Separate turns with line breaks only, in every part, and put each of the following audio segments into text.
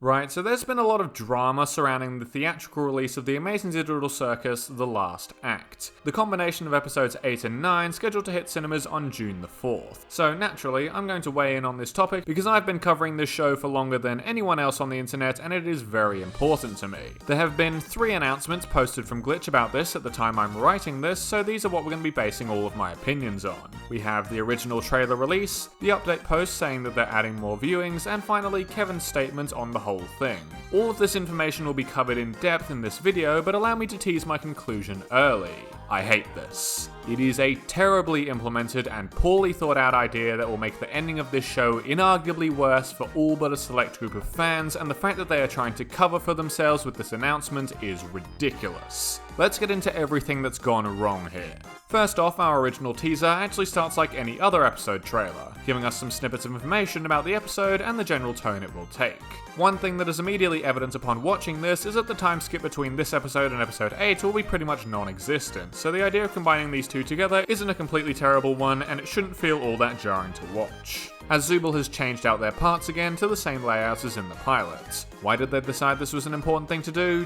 Right, so there's been a lot of drama surrounding the theatrical release of the Amazing Digital Circus The Last Act, the combination of episodes 8 and 9 scheduled to hit cinemas on June the 4th. So naturally, I'm going to weigh in on this topic because I've been covering this show for longer than anyone else on the internet and it is very important to me. There have been 3 announcements posted from Glitch about this at the time I'm writing this, so these are what we're going to be basing all of my opinions on. We have the original trailer release, the update post saying that they're adding more viewings, and finally Kevin's statement on the whole thing. All of this information will be covered in depth in this video, but allow me to tease my conclusion early. I hate this. It is a terribly implemented and poorly thought out idea that will make the ending of this show inarguably worse for all but a select group of fans, and the fact that they are trying to cover for themselves with this announcement is ridiculous. Let's get into everything that's gone wrong here. First off, our original teaser actually starts like any other episode trailer, giving us some snippets of information about the episode and the general tone it will take. One thing that is immediately evident upon watching this is that the time skip between this episode and episode 8 will be pretty much non-existent, so the idea of combining these two together isn't a completely terrible one, and it shouldn't feel all that jarring to watch. As Zooble has changed out their parts again to the same layout as in the pilot. Why did they decide this was an important thing to do?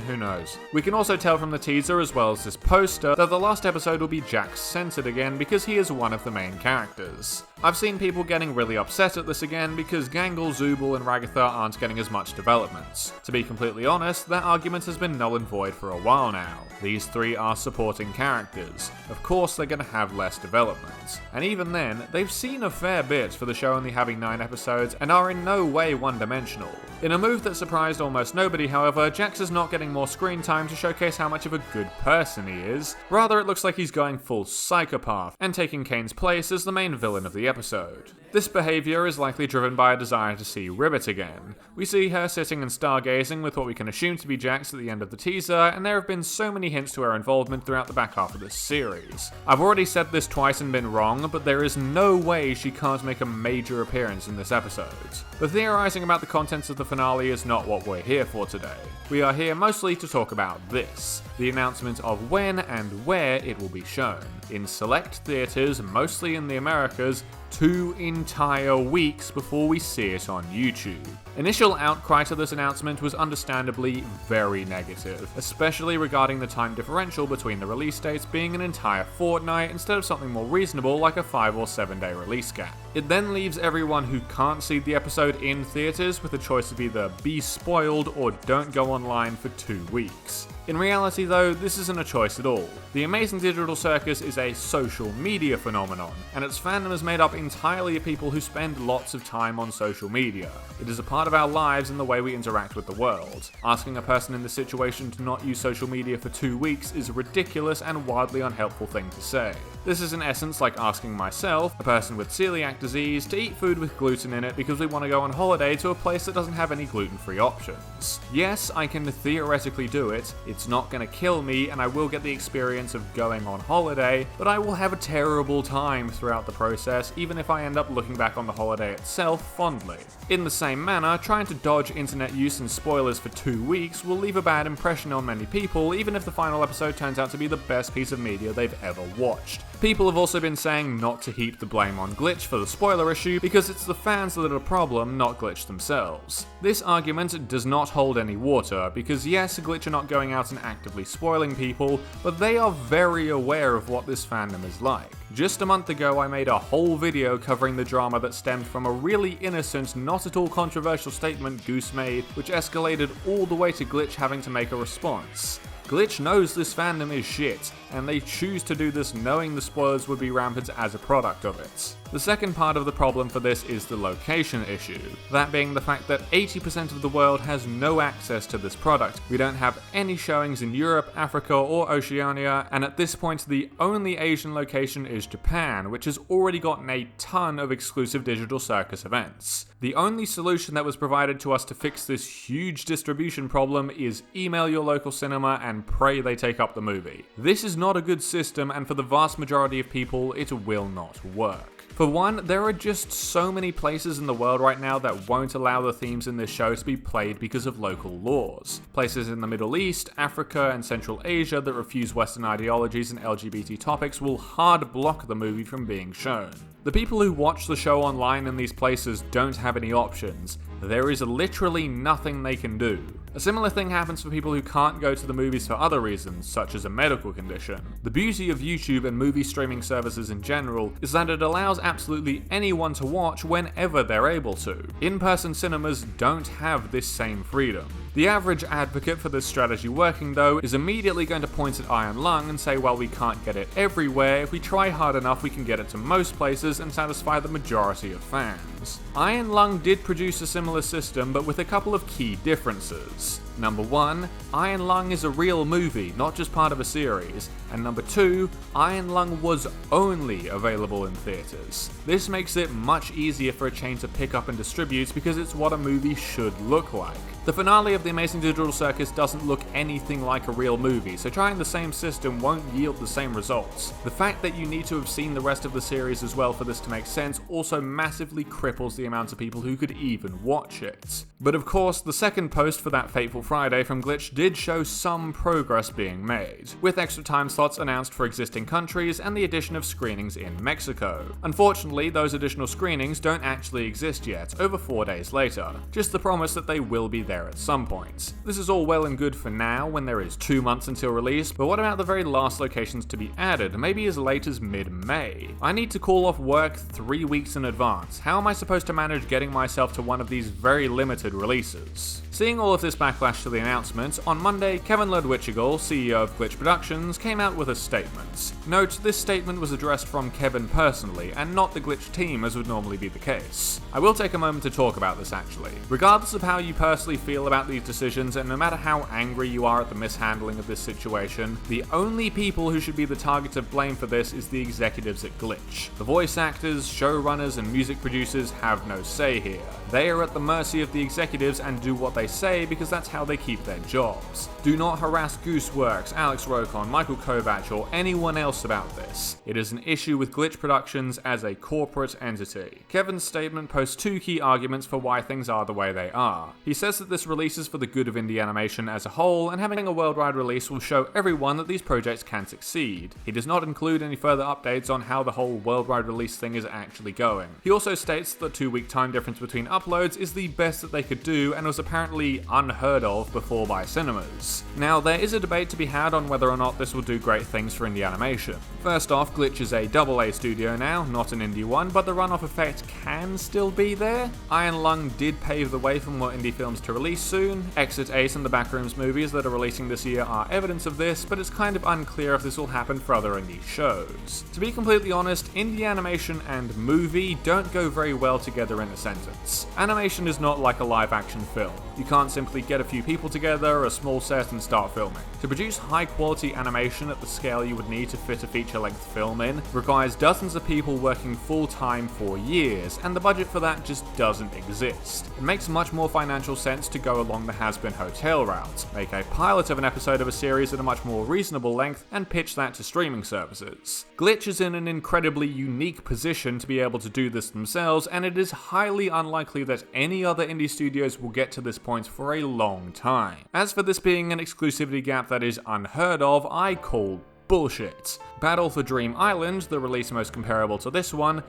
Who knows. We can also tell from the teaser as well as this poster that the last episode will be Jax-centered again because he is one of the main characters. I've seen people getting really upset at this again because Gangle, Zooble, and Ragatha aren't getting as much development. To be completely honest, that argument has been null and void for a while now. These 3 are supporting characters. Of course they're going to have less development. And even then, they've seen a fair bit for the show only having 9 episodes and are in no way one-dimensional. In a move that surprised almost nobody, however, Jax is not getting more screen time to showcase how much of a good person he is. Rather, it looks like he's going full psychopath and taking Kane's place as the main villain of the episode. This behaviour is likely driven by a desire to see Ribbit again. We see her sitting and stargazing with what we can assume to be Jax at the end of the teaser, and there have been so many hints to her involvement throughout the back half of this series. I've already said this twice and been wrong, but there is no way she can't make a major appearance in this episode. But theorising about the contents of the finale is not what we're here for today. We are here mostly to talk about this, the announcement of when and where it will be shown. In select theatres, mostly in the Americas, 2 entire weeks before we see it on YouTube. Initial outcry to this announcement was understandably very negative, especially regarding the time differential between the release dates being an entire fortnight instead of something more reasonable like a 5 or 7 day release gap. It then leaves everyone who can't see the episode in theatres with a choice of either be spoiled or don't go online for 2 weeks. In reality though, this isn't a choice at all. The Amazing Digital Circus is a social media phenomenon, and its fandom is made up entirely of people who spend lots of time on social media. It is a part of our lives and the way we interact with the world. Asking a person in this situation to not use social media for 2 weeks is a ridiculous and wildly unhelpful thing to say. This is in essence like asking myself, a person with celiac disease, to eat food with gluten in it because we want to go on holiday to a place that doesn't have any gluten-free options. Yes, I can theoretically do it, it's not going to kill me and I will get the experience of going on holiday, but I will have a terrible time throughout the process even if I end up looking back on the holiday itself fondly. In the same manner, trying to dodge internet use and spoilers for 2 weeks will leave a bad impression on many people even if the final episode turns out to be the best piece of media they've ever watched. People have also been saying not to heap the blame on Glitch for the spoiler issue because it's the fans that are the problem, not Glitch themselves. This argument does not hold any water because yes, Glitch are not going out and actively spoiling people, but they are very aware of what this fandom is like. Just a month ago I made a whole video covering the drama that stemmed from a really innocent, not at all controversial statement Goose made, which escalated all the way to Glitch having to make a response. Glitch knows this fandom is shit, and they choose to do this knowing the spoilers would be rampant as a product of it. The second part of the problem for this is the location issue, that being the fact that 80% of the world has no access to this product. We don't have any showings in Europe, Africa, or Oceania, and at this point the only Asian location is Japan, which has already gotten a ton of exclusive Digital Circus events. The only solution that was provided to us to fix this huge distribution problem is email your local cinema and pray they take up the movie. This is not a good system, and for the vast majority of people, it will not work. For one, there are just so many places in the world right now that won't allow the themes in this show to be played because of local laws. Places in the Middle East, Africa, and Central Asia that refuse Western ideologies and LGBT topics will hard block the movie from being shown. The people who watch the show online in these places don't have any options. There is literally nothing they can do. A similar thing happens for people who can't go to the movies for other reasons, such as a medical condition. The beauty of YouTube and movie streaming services in general is that it allows absolutely anyone to watch whenever they're able to. In-person cinemas don't have this same freedom. The average advocate for this strategy working, though, is immediately going to point at Iron Lung and say, well, we can't get it everywhere. If we try hard enough, we can get it to most places and satisfy the majority of fans. Iron Lung did produce a similar system, but with a couple of key differences. Number 1, Iron Lung is a real movie, not just part of a series. And number 2, Iron Lung was only available in theaters. This makes it much easier for a chain to pick up and distribute because it's what a movie should look like. The finale of the Amazing Digital Circus doesn't look anything like a real movie, so trying the same system won't yield the same results. The fact that you need to have seen the rest of the series as well for this to make sense also massively cripples the amount of people who could even watch it. But of course, the second post for that fateful Friday from Glitch did show some progress being made, with extra time slots announced for existing countries and the addition of screenings in Mexico. Unfortunately, those additional screenings don't actually exist yet, over 4 days later, just the promise that they will be there at some point. This is all well and good for now, when there is 2 months until release, but what about the very last locations to be added, maybe as late as mid-May? I need to call off work 3 weeks in advance. How am I supposed to manage getting myself to one of these very limited releases? Seeing all of this backlash to the announcement, on Monday, Kevin Ludwichigal, CEO of Glitch Productions, came out with a statement. Note, this statement was addressed from Kevin personally, and not the Glitch team as would normally be the case. I will take a moment to talk about this actually. Regardless of how you personally feel about these decisions, and no matter how angry you are at the mishandling of this situation, the only people who should be the target of blame for this is the executives at Glitch. The voice actors, showrunners, and music producers have no say here. They are at the mercy of the executives and do what they say because that's how they keep their jobs. Do not harass Gooseworx, Alex Rokon, Michael Kovac, or anyone else about this. It is an issue with Glitch Productions as a corporate entity. Kevin's statement posts 2 key arguments for why things are the way they are. He says that this release is for the good of indie animation as a whole, and having a worldwide release will show everyone that these projects can succeed. He does not include any further updates on how the whole worldwide release thing is actually going. He also states that the 2-week time difference between uploads is the best that they could do and was apparently unheard of before by cinemas. Now, there is a debate to be had on whether or not this will do great things for indie animation. First off, Glitch is a AA studio now, not an indie one, but the runoff effect can still be there. Iron Lung did pave the way for more indie films to release soon. Exit 8 and the Backrooms movies that are releasing this year are evidence of this, but it's kind of unclear if this will happen for other indie shows. To be completely honest, indie animation and movie don't go very well together in a sentence. Animation is not like a live action film. You can't simply get a few people together, a small set, and start filming. To produce high quality animation at the scale you would need to fit a feature length film in requires dozens of people working full time for years, and the budget for that just doesn't exist. It makes much more financial sense to go along the has-been hotel route, make a pilot of an episode of a series at a much more reasonable length, and pitch that to streaming services. Glitch is in an incredibly unique position to be able to do this themselves, and it is highly unlikely that any other indie studios will get to this point for a long time. As for this being an exclusivity gap that is unheard of, I call bullshit. Battle for Dream Island, the release most comparable to this one,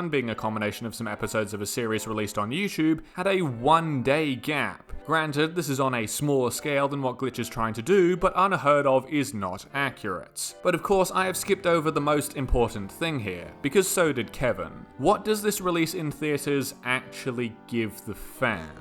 being a combination of some episodes of a series released on YouTube, had a 1-day gap. Granted, this is on a smaller scale than what Glitch is trying to do, but unheard of is not accurate. But of course, I have skipped over the most important thing here, because so did Kevin. What does this release in theaters actually give the fans?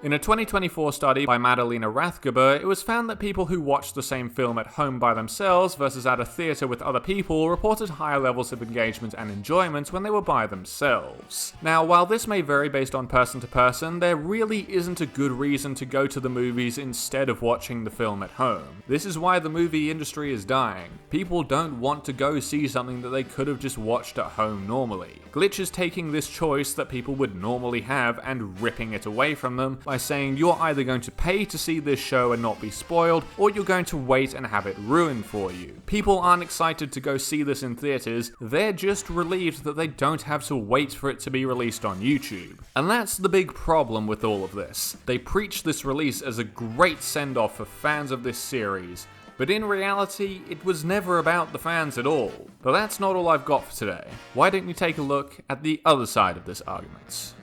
In a 2024 study by Madalena Rathgeber, it was found that people who watched the same film at home by themselves versus at a theater with other people reported higher levels of engagement and enjoyment when they were by themselves. Now, while this may vary based on person to person, there really isn't a good reason to go to the movies instead of watching the film at home. This is why the movie industry is dying. People don't want to go see something that they could have just watched at home normally. Glitch is taking this choice that people would normally have and ripping it away from them by saying you're either going to pay to see this show and not be spoiled, or you're going to wait and have it ruined for you. People aren't excited to go see this in theaters, they're just relieved that they don't have to wait for it to be released on YouTube. And that's the big problem with all of this. They preach this release as a great send-off for fans of this series, but in reality, it was never about the fans at all. But that's not all I've got for today. Why don't you take a look at the other side of this argument?